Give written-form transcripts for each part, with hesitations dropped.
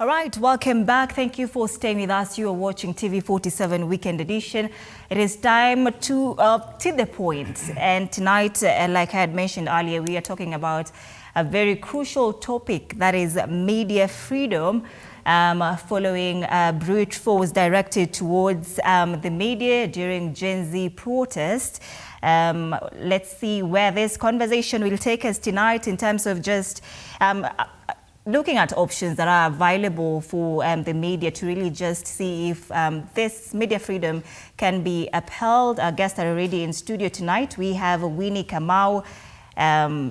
All right, welcome back. Thank you for staying with us. You are watching TV47 Weekend Edition. It is time to the point. And tonight, like I had mentioned earlier, we are talking about a very crucial topic, that is media freedom, following brute force directed towards the media during Gen Z protests. Let's see where this conversation will take us tonight in terms of just looking at options that are available for the media to really just see if this media freedom can be upheld. Our guests are already in studio tonight. We have Winnie Kamau,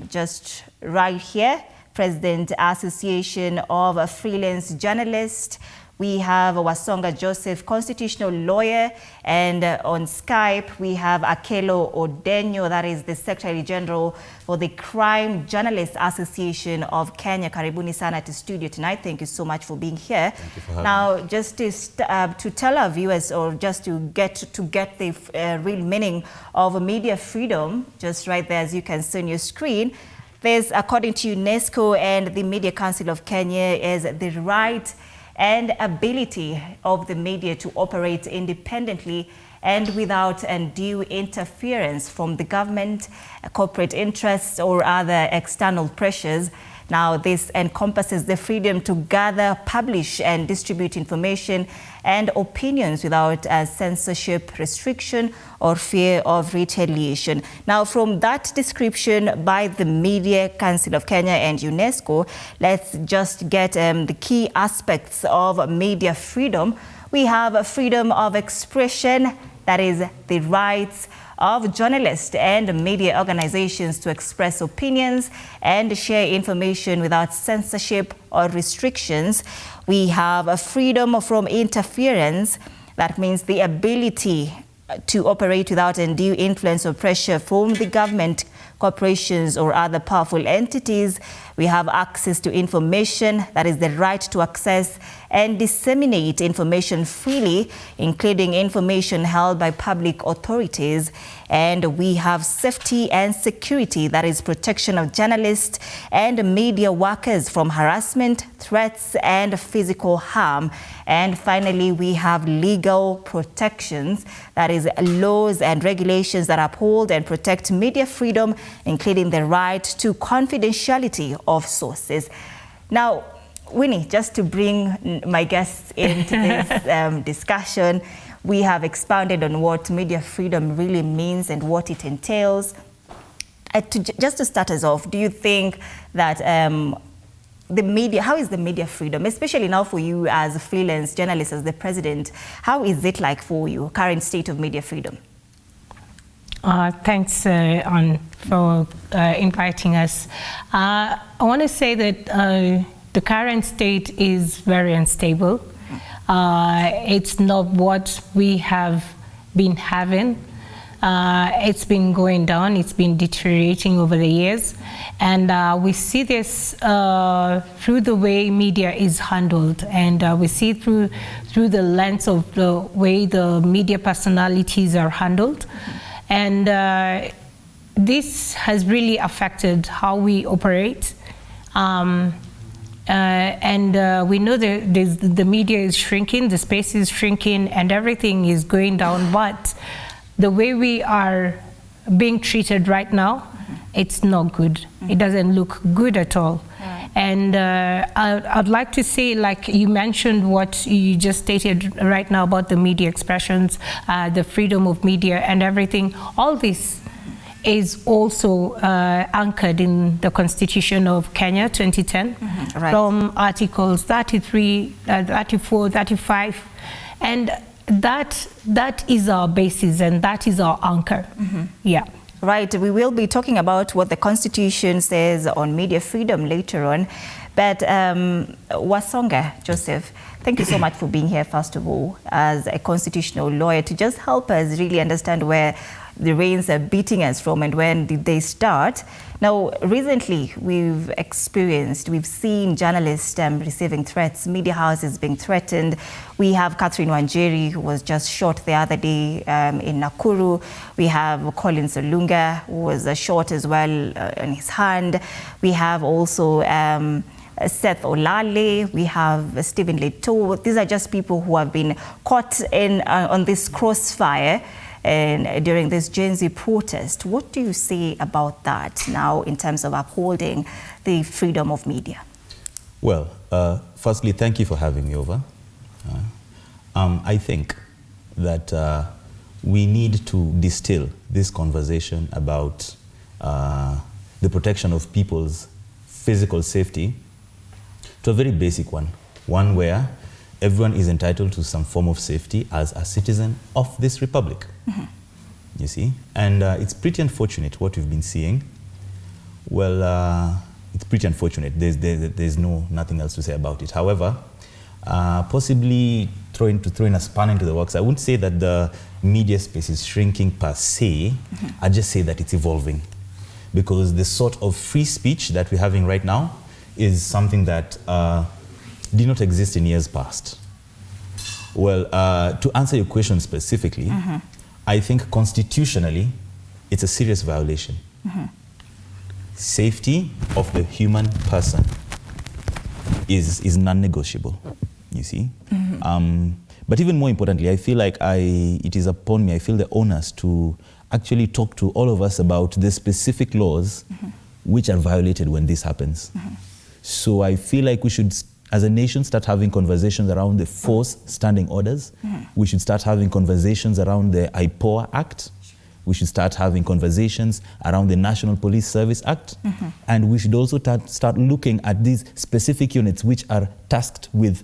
just right here, President Association of Freelance Journalists. We have Wasonga Joseph, constitutional lawyer, and on Skype we have Akelo Odenyo, that is the Secretary General for the Crime Journalists Association of Kenya. Karibuni sana to studio tonight. Thank you so much for being here. Thank you for having me. Now, just to tell our viewers, or just to get the real meaning of media freedom, just right there as you can see on your screen, there's, according to UNESCO and the Media Council of Kenya, is the right and ability of the media to operate independently and without undue interference from the government, corporate interests, or other external pressures. Now, this encompasses the freedom to gather, publish, and distribute information and opinions without censorship, restriction, or fear of retaliation. Now, from that description by the Media Council of Kenya and UNESCO, let's just get the key aspects of media freedom. We have freedom of expression, that is the rights of journalists and media organizations to express opinions and share information without censorship or restrictions. We have a freedom from interference, that means the ability to operate without undue influence or pressure from the government, corporations, or other powerful entities. We have access to information, that is the right to access and disseminate information freely, including information held by public authorities. And we have safety and security, that is protection of journalists and media workers from harassment, threats, and physical harm. And finally, we have legal protections, that is laws and regulations that uphold and protect media freedom, including the right to confidentiality of sources. Now, Winnie, just to bring my guests into this discussion, we have expounded on what media freedom really means and what it entails. Just to start us off, do you think that the media, how is the media freedom, especially now for you as a freelance journalist, as the president, how is it like for you, current state of media freedom? Thanks, for inviting us. I want to say that the current state is very unstable. It's not what we have been having. It's been going down, it's been deteriorating over the years. And we see this through the way media is handled. And we see through the lens of the way the media personalities are handled. And this has really affected how we operate. We know that the media is shrinking, the space is shrinking, and everything is going down. But the way we are being treated right now, it's not good. It doesn't look good at all. And I'd like to say, like you mentioned what you just stated right now about the media expressions, the freedom of media and everything, all this is also anchored in the Constitution of Kenya 2010, right, from Articles 33, 34, 35. And that is our basis and that is our anchor. Yeah. Right, we will be talking about what the Constitution says on media freedom later on. But Wasonga Joseph, thank you so much for being here, first of all, as a constitutional lawyer, to just help us really understand where the rains are beating us from and when did they start. Now, recently we've seen journalists receiving threats, media houses being threatened. We have Catherine Wanjeri, who was just shot the other day in Nakuru. We have Collins Olunga, who was shot as well on his hand. We have also Seth Olale, we have Stephen Leto. These are just people who have been caught in on this crossfire and during this Gen Z protest. What do you say about that now in terms of upholding the freedom of media? Well, firstly, thank you for having me over. I think that we need to distill this conversation about the protection of people's physical safety to a very basic one where everyone is entitled to some form of safety as a citizen of this republic. You see? And it's pretty unfortunate what we've been seeing. Well, it's pretty unfortunate. There's nothing else to say about it. However, possibly throwing a spanner into the works, I wouldn't say that the media space is shrinking per se. I just say that it's evolving, because the sort of free speech that we're having right now is something that did not exist in years past. Well, to answer your question specifically, I think constitutionally it's a serious violation. Safety of the human person is non-negotiable, you see. But even more importantly, I feel like it is upon me, I feel the onus to actually talk to all of us about the specific laws which are violated when this happens. So I feel like we should, as a nation, start having conversations around the force standing orders. We should start having conversations around the IPOA Act. We should start having conversations around the National Police Service Act. And we should also start looking at these specific units which are tasked with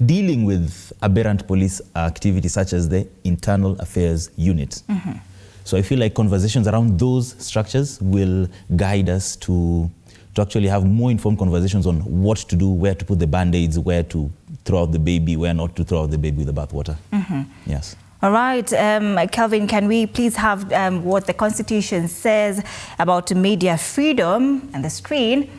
dealing with aberrant police activity, such as the Internal Affairs Unit. So I feel like conversations around those structures will guide us to actually have more informed conversations on what to do, where to put the band-aids, where to throw out the baby, where not to throw out the baby with the bathwater. Yes. All right, Kelvin, can we please have what the Constitution says about media freedom on the screen?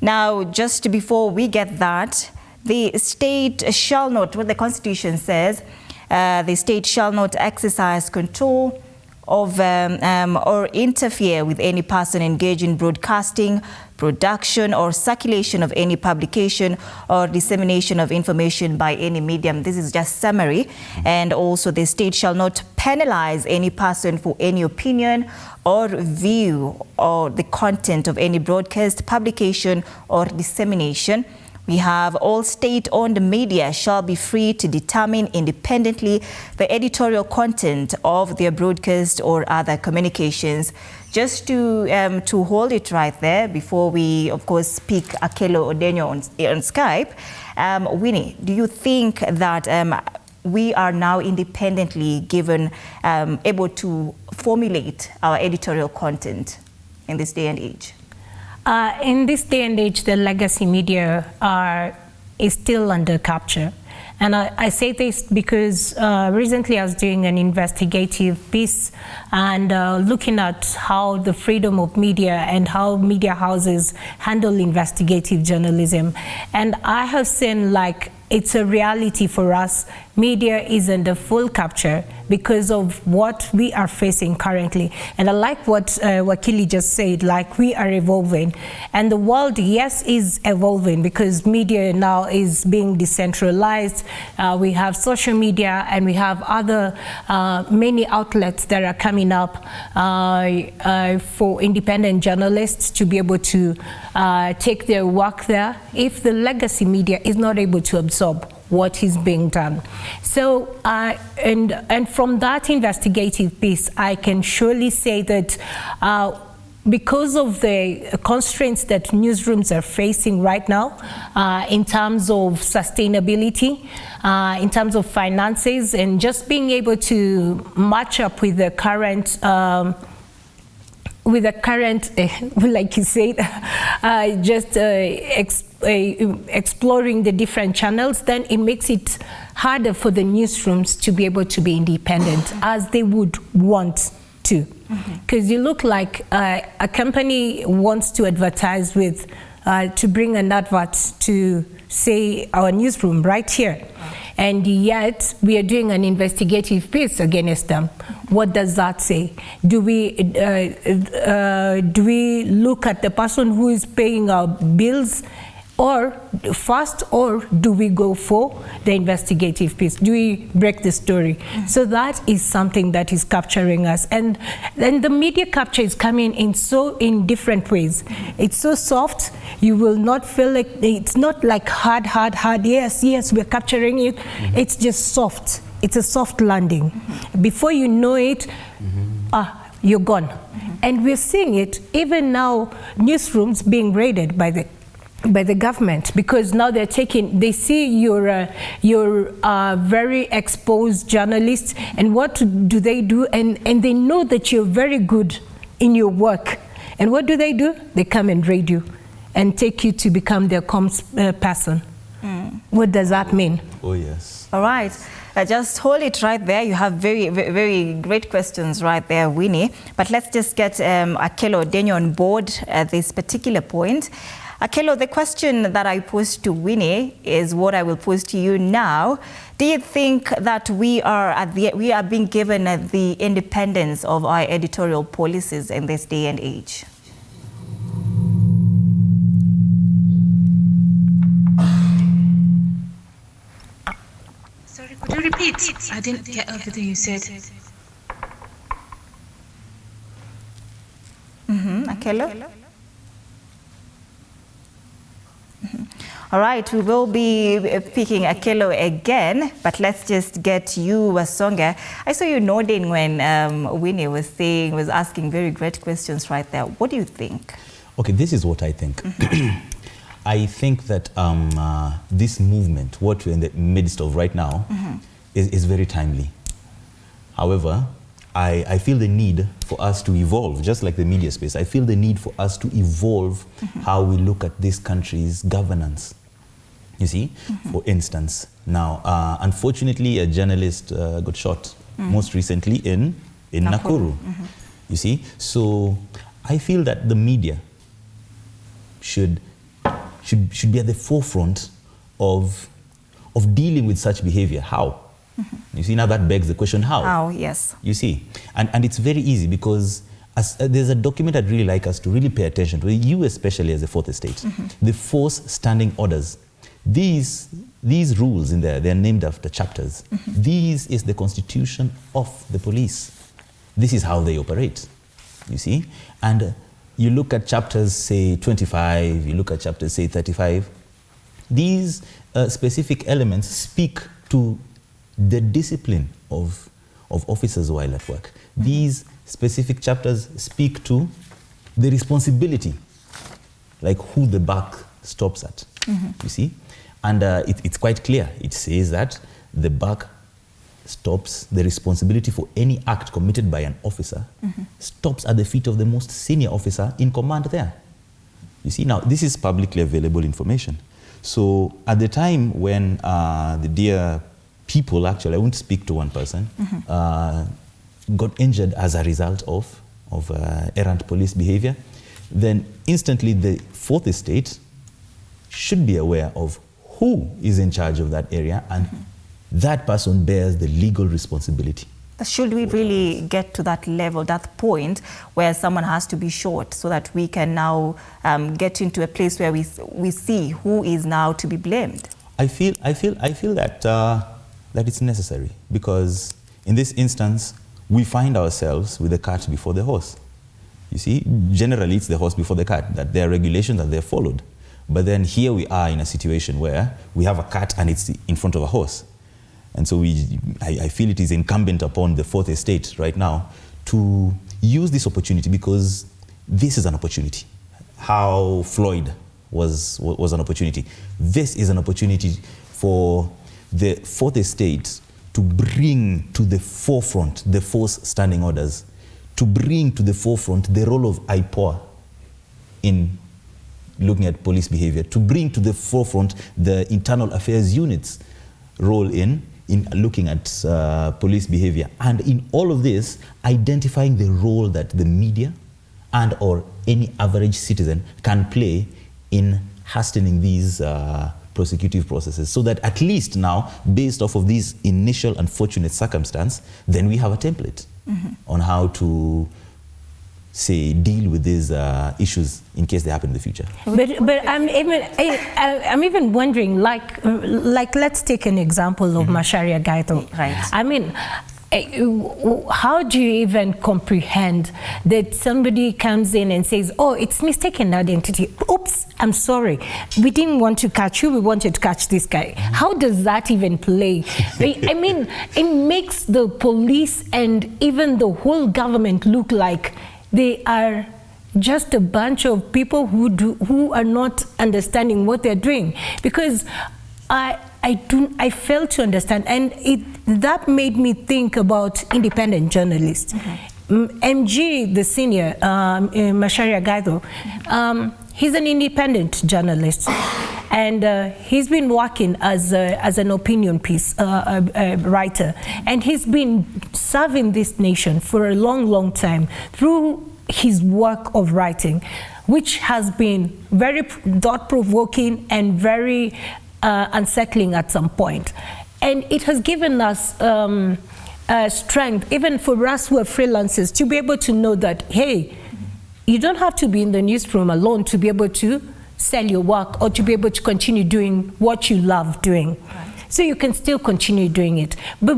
Now, just before we get that, the state shall not, what the Constitution says, the state shall not exercise control of or interfere with any person engaged in broadcasting, production or circulation of any publication or dissemination of information by any medium. This is just summary. And also the state shall not penalize any person for any opinion or view or the content of any broadcast, publication or dissemination. We have all state-owned media shall be free to determine independently the editorial content of their broadcast or other communications. Just to hold it right there before we, of course, speak Akelo Odenyo on Skype, Winnie, do you think that we are now independently able to formulate our editorial content in this day and age? In this day and age, the legacy media is still under capture. And I say this because recently I was doing an investigative piece and looking at how the freedom of media and how media houses handle investigative journalism. And I have seen like it's a reality for us. Media is under full capture because of what we are facing currently. And I like what Wakili just said, like we are evolving. And the world, yes, is evolving because media now is being decentralized. We have social media and we have other many outlets that are coming up for independent journalists to be able to take their work there if the legacy media is not able to absorb what is being done. So, and from that investigative piece, I can surely say that because of the constraints that newsrooms are facing right now, in terms of sustainability, in terms of finances, and just being able to match up with the current like you said, exploring the different channels, then it makes it harder for the newsrooms to be able to be independent as they would want to. Because you look like a company wants to advertise with to bring an advert to, say, our newsroom right here. And yet, we are doing an investigative piece against them. What does that say? Do we look at the person who is paying our bills or do we go for the investigative piece? Do we break the story? So that is something that is capturing us. And then the media capture is coming in different ways. It's so soft, you will not feel like, it's not like hard, yes, we're capturing it. It's just soft. It's a soft landing. Before you know it, you're gone. And we're seeing it even now, newsrooms being raided by the government, because now they see you're very exposed journalist, and what do they do? And they know that you're very good in your work. And what do? They come and raid you and take you to become their comms person. What does that mean? Oh, yes. All right. Just hold it right there. You have very, very great questions right there, Winnie. But let's just get Akelo Denyo on board at this particular point. Akelo, the question that I posed to Winnie is what I will pose to you now. Do you think that we are being given the independence of our editorial policies in this day and age? Sorry, could you repeat? I didn't get everything you said. Akelo? All right, we will be picking Akelo again, but let's just get you, Wasonga. I saw you nodding when Winnie was asking very great questions right there. What do you think? Okay, this is what I think. I think that this movement, what we're in the midst of right now, is very timely. However, I feel the need for us to evolve, just like the media space. I feel the need for us to evolve how we look at this country's governance. You see, for instance, now, unfortunately, a journalist got shot most recently in Nakuru. You see, so I feel that the media should be at the forefront of dealing with such behavior. How? You see, now that begs the question, how? How, yes. You see, and it's very easy because there's a document I'd really like us to really pay attention to, you especially as the fourth estate, the force standing orders. These rules in there, they're named after chapters. This is the constitution of the police. This is how they operate, you see. And you look at chapters, say, 25, you look at chapters, say, 35. These specific elements speak to the discipline of officers while at work. These specific chapters speak to the responsibility, like who the buck stops at, you see. And it's quite clear. It says that the buck stops, the responsibility for any act committed by an officer stops at the feet of the most senior officer in command there. You see, now this is publicly available information. So at the time when the dear people, actually, I won't speak to one person, got injured as a result of errant police behavior, then instantly the fourth estate should be aware of who is in charge of that area, and that person bears the legal responsibility. Should we really get to that level, that point where someone has to be shot so that we can now get into a place where we see who is now to be blamed? I feel that it's necessary, because in this instance, we find ourselves with the cart before the horse. You see, generally it's the horse before the cart, that there are regulations that they're followed. But then here we are in a situation where we have a cart and it's in front of a horse. And so I feel it is incumbent upon the fourth estate right now to use this opportunity, because this is an opportunity. How Floyd was an opportunity. This is an opportunity for the fourth estate to bring to the forefront the force standing orders, to bring to the forefront the role of IPOA in looking at police behavior, to bring to the forefront the internal affairs unit's role in looking at police behavior. And in all of this, identifying the role that the media and or any average citizen can play in hastening these prosecutive processes, so that at least now, based off of these initial unfortunate circumstance, then we have a template on how to, say, deal with these issues in case they happen in the future. But I'm even wondering, like let's take an example of Macharia Gaito. Right. I mean, how do you even comprehend that somebody comes in and says, oh, it's mistaken identity. Oops, I'm sorry. We didn't want to catch you. We wanted to catch this guy. How does that even play? I mean, it makes the police and even the whole government look like they are just a bunch of people who are not understanding what they're doing. Because I failed to understand, and that made me think about independent journalists. MG, the senior, Macharia Gaito, he's an independent journalist, and he's been working as an opinion piece writer, and he's been serving this nation for a long, long time through his work of writing, which has been very thought-provoking and very unsettling at some point. And it has given us strength, even for us who are freelancers, to be able to know that, hey, you don't have to be in the newsroom alone to be able to sell your work or to be able to continue doing what you love doing. Right. So you can still continue doing it. But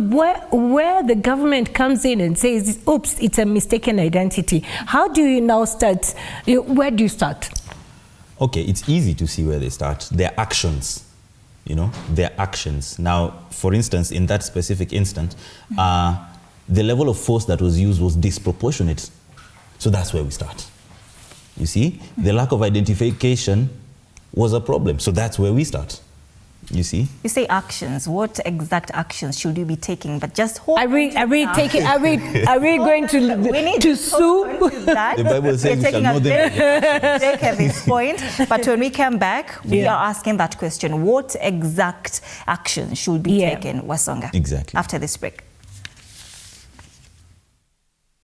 where the government comes in and says, oops, it's a mistaken identity, how do you now start? Where do you start? Okay, it's easy to see where they start. Their actions. You know, their actions. Now, for instance, in that specific instance, the level of force that was used was disproportionate. So that's where we start. You see, the lack of identification was a problem. So that's where we start. You see? You say actions. What exact actions should we be taking? But just hold. Are we going to sue? The Bible says we shall know them. Take at this point. But when we come back, we are asking that question: what exact action should be taken, Wasonga? Exactly. After this break.